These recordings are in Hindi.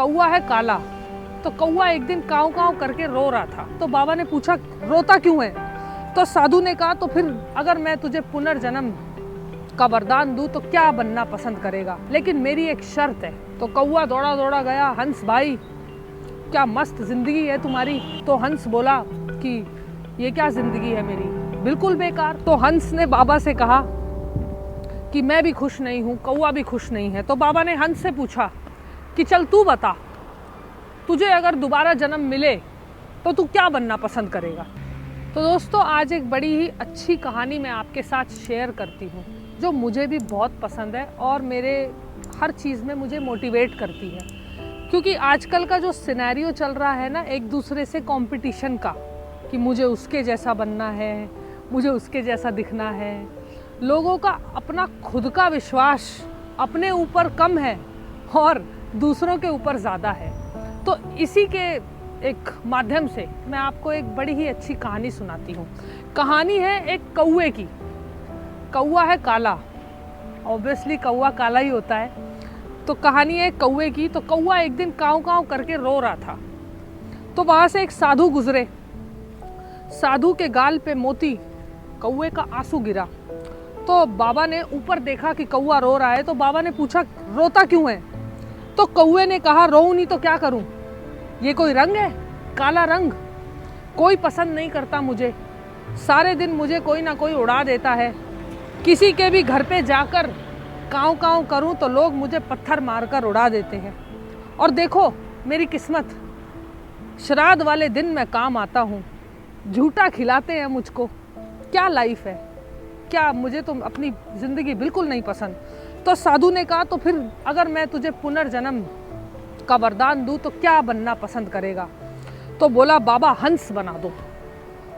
कौवा है काला। तो कौवा एक दिन काव काव करके रो रहा था। तो बाबा ने पूछा रोता क्यों है? तो साधु ने कहा तो फिर अगर मैं तुझे पुनर्जन्म का वरदान दूं तो क्या बनना पसंद करेगा, लेकिन मेरी एक शर्त है। तो कौवा दौड़ा दौड़ा गया, हंस भाई क्या मस्त जिंदगी है तुम्हारी। तो हंस बोला कि ये क्या जिंदगी है मेरी, बिल्कुल बेकार। तो हंस ने बाबा से कहा कि मैं भी खुश नहीं हूँ, कौवा भी खुश नहीं है। तो बाबा ने हंस से पूछा कि चल तू बता, तुझे अगर दोबारा जन्म मिले तो तू क्या बनना पसंद करेगा। तो दोस्तों आज एक बड़ी ही अच्छी कहानी मैं आपके साथ शेयर करती हूँ जो मुझे भी बहुत पसंद है और मेरे हर चीज़ में मुझे मोटिवेट करती है। क्योंकि आजकल का जो सिनेरियो चल रहा है ना, एक दूसरे से कंपटीशन का, कि मुझे उसके जैसा बनना है, मुझे उसके जैसा दिखना है। लोगों का अपना खुद का विश्वास अपने ऊपर कम है और दूसरों के ऊपर ज़्यादा है। तो इसी के एक माध्यम से मैं आपको एक बड़ी ही अच्छी कहानी सुनाती हूँ। कहानी है एक कौवे की। कौवा है काला, ऑब्वियसली कौवा काला ही होता है। तो कहानी है कौवे की। तो कौवा एक दिन काव काव करके रो रहा था। तो वहाँ से एक साधु गुजरे। साधु के गाल पे मोती कौवे का आंसू गिरा। तो बाबा ने ऊपर देखा कि कौवा रो रहा है। तो बाबा ने पूछा रोता क्यों है? तो कौवे ने कहा रोऊं नहीं तो क्या करूं, ये कोई रंग है, काला रंग कोई पसंद नहीं करता मुझे। सारे दिन मुझे कोई ना कोई उड़ा देता है। किसी के भी घर पे जाकर काँव काँव करूं तो लोग मुझे पत्थर मारकर उड़ा देते हैं। और देखो मेरी किस्मत, श्राद्ध वाले दिन मैं काम आता हूँ, झूठा खिलाते हैं मुझको। क्या लाइफ है, क्या मुझे तो अपनी ज़िंदगी बिल्कुल नहीं पसंद। तो साधु ने कहा तो फिर अगर मैं तुझे पुनर्जन्म का वरदान दूं तो क्या बनना पसंद करेगा। तो बोला बाबा हंस बना दो।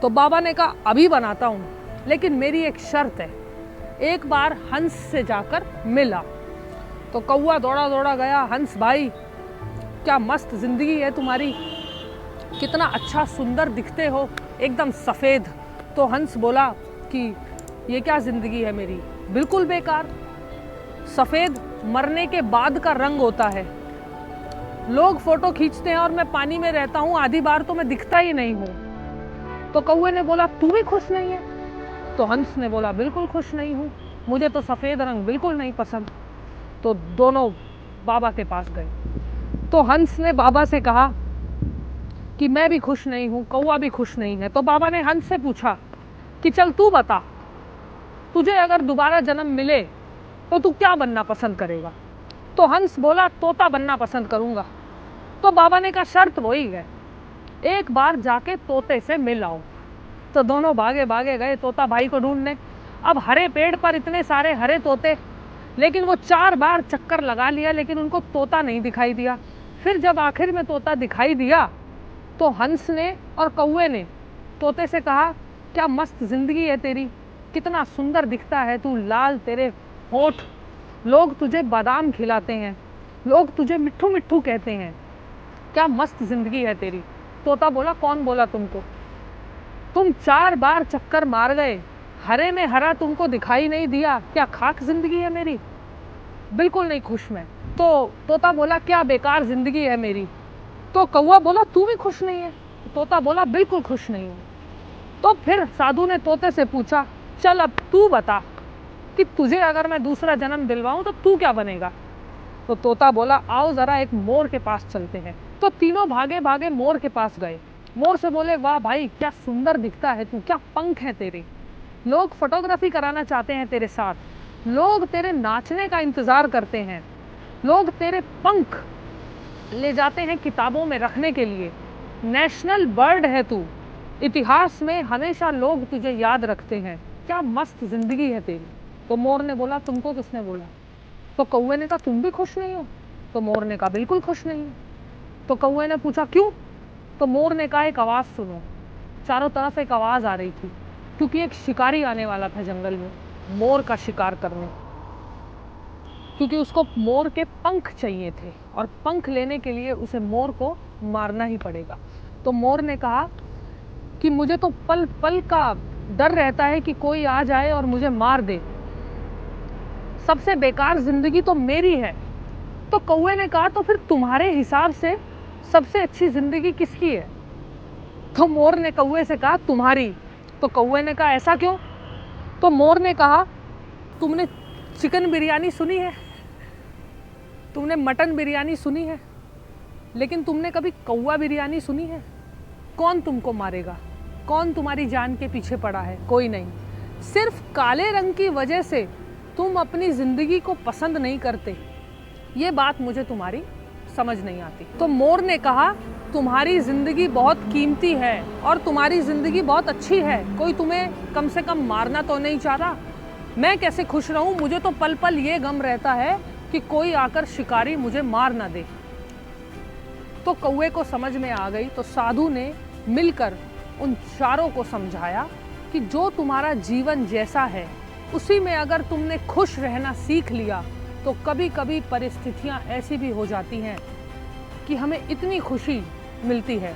तो बाबा ने कहा अभी बनाता हूँ, लेकिन मेरी एक शर्त है, एक बार हंस से जाकर मिला। तो कौवा दौड़ा दौड़ा गया, हंस भाई क्या मस्त जिंदगी है तुम्हारी, कितना अच्छा सुंदर दिखते हो, एकदम सफ़ेद। तो हंस बोला कि ये क्या ज़िंदगी है मेरी, बिल्कुल बेकार। सफ़ेद मरने के बाद का रंग होता है। लोग फ़ोटो खींचते हैं और मैं पानी में रहता हूँ, आधी बार तो मैं दिखता ही नहीं हूँ। तो कौवे ने बोला तू भी खुश नहीं है? तो हंस ने बोला बिल्कुल खुश नहीं हूँ, मुझे तो सफ़ेद रंग बिल्कुल नहीं पसंद। तो दोनों बाबा के पास गए। तो हंस ने बाबा से कहा कि मैं भी खुश नहीं हूँ, कौवा भी खुश नहीं है। तो बाबा ने हंस से पूछा कि चल तू बता, तुझे अगर दोबारा जन्म मिले तो तू क्या बनना पसंद करेगा। तो हंस बोला तोता बनना पसंद करूँगा। तो बाबा ने कहा शर्त वही है, एक बार जाके तोते से मिल आओ। तो दोनों भागे भागे गए तोता भाई को ढूंढने। अब हरे पेड़ पर इतने सारे हरे तोते, लेकिन वो 4 बार चक्कर लगा लिया, लेकिन उनको तोता नहीं दिखाई दिया। फिर जब आखिर में तोता दिखाई दिया तो हंस ने और कौवे ने तोते से कहा क्या मस्त ज़िंदगी है तेरी, कितना सुंदर दिखता है तू, लाल तेरे होठ, लोग तुझे बादाम खिलाते हैं, लोग तुझे मिट्ठू मिट्ठू कहते हैं, क्या मस्त ज़िंदगी है तेरी। तोता बोला कौन बोला तुमको, तुम 4 बार चक्कर मार गए, हरे में हरा तुमको दिखाई नहीं दिया, क्या खाक ज़िंदगी है मेरी, बिल्कुल नहीं खुश मैं। तो तोता बोला क्या बेकार ज़िंदगी है मेरी। तो कौवा बोला तू भी खुश नहीं है? तोता बोला बिल्कुल खुश नहीं हूँ। तो फिर साधु ने तोते से पूछा चल अब तू बता कि तुझे अगर मैं दूसरा जन्म दिलवाऊं तो तू क्या बनेगा। तो तोता बोला आओ ज़रा एक मोर के पास चलते हैं। तो तीनों भागे भागे मोर के पास गए। मोर से बोले वाह भाई क्या सुंदर दिखता है तू, क्या पंख है तेरे, लोग फोटोग्राफी कराना चाहते हैं तेरे साथ, लोग तेरे नाचने का इंतज़ार करते हैं, लोग तेरे पंख ले जाते हैं किताबों में रखने के लिए, नेशनल बर्ड है तू, इतिहास में हमेशा लोग तुझे याद रखते हैं, क्या मस्त ज़िंदगी है तेरी। तो मोर ने बोला तुमको किसने बोला। तो कौवे ने कहा तुम भी खुश नहीं हो। तो मोर ने कहा बिल्कुल खुश नहीं हूँ। तो कौवे ने पूछा क्यों। तो मोर ने कहा एक आवाज़ सुनो। चारों तरफ एक आवाज़ आ रही थी, क्योंकि एक शिकारी आने वाला था जंगल में मोर का शिकार करने, क्योंकि उसको मोर के पंख चाहिए थे और पंख लेने के लिए उसे मोर को मारना ही पड़ेगा। तो मोर ने कहा कि मुझे तो पल पल का डर रहता है कि कोई आ जाए और मुझे मार दे, सबसे बेकार ज़िंदगी तो मेरी है, तो कौवे ने कहा तो फिर तुम्हारे हिसाब से सबसे अच्छी जिंदगी किसकी है? तो मोर ने कौवे से कहा तुम्हारी। तो कौवे ने कहा ऐसा क्यों? तो मोर ने कहा तुमने चिकन बिरयानी सुनी है, तुमने मटन बिरयानी सुनी है, लेकिन तुमने कभी कौवा बिरयानी सुनी है? कौन तुमको मारेगा? कौन तुम्हारी जान के पीछे पड़ा है? कोई नहीं। सिर्फ काले रंग की वजह से तुम अपनी ज़िंदगी को पसंद नहीं करते, ये बात मुझे तुम्हारी समझ नहीं आती। तो मोर ने कहा तुम्हारी ज़िंदगी बहुत कीमती है और तुम्हारी ज़िंदगी बहुत अच्छी है, कोई तुम्हें कम से कम मारना तो नहीं चाहता। मैं कैसे खुश रहूं? मुझे तो पल पल ये गम रहता है कि कोई आकर शिकारी मुझे मार ना दे। तो कौवे को समझ में आ गई। तो साधु ने मिलकर उन चारों को समझाया कि जो तुम्हारा जीवन जैसा है उसी में अगर तुमने खुश रहना सीख लिया तो कभी कभी परिस्थितियां ऐसी भी हो जाती हैं कि हमें इतनी खुशी मिलती है।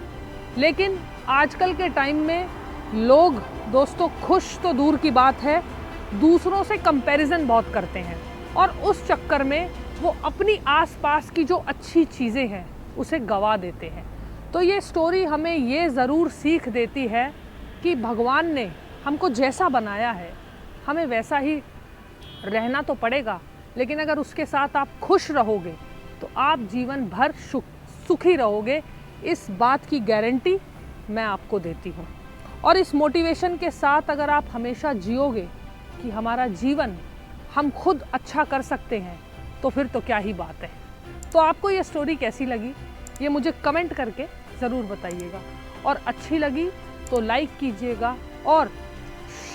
लेकिन आजकल के टाइम में लोग दोस्तों खुश तो दूर की बात है, दूसरों से कंपैरिजन बहुत करते हैं और उस चक्कर में वो अपनी आसपास की जो अच्छी चीज़ें हैं उसे गवा देते हैं। तो ये स्टोरी हमें ये ज़रूर सीख देती है कि भगवान ने हमको जैसा बनाया है हमें वैसा ही रहना तो पड़ेगा, लेकिन अगर उसके साथ आप खुश रहोगे तो आप जीवन भर सुखी रहोगे। इस बात की गारंटी मैं आपको देती हूँ। और इस मोटिवेशन के साथ अगर आप हमेशा जियोगे कि हमारा जीवन हम खुद अच्छा कर सकते हैं तो फिर तो क्या ही बात है। तो आपको ये स्टोरी कैसी लगी ये मुझे कमेंट करके ज़रूर बताइएगा, और अच्छी लगी तो लाइक कीजिएगा और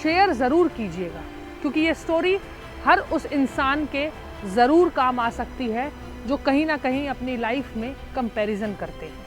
शेयर ज़रूर कीजिएगा, क्योंकि ये स्टोरी हर उस इंसान के ज़रूर काम आ सकती है जो कहीं ना कहीं अपनी लाइफ में कंपैरिजन करते हैं।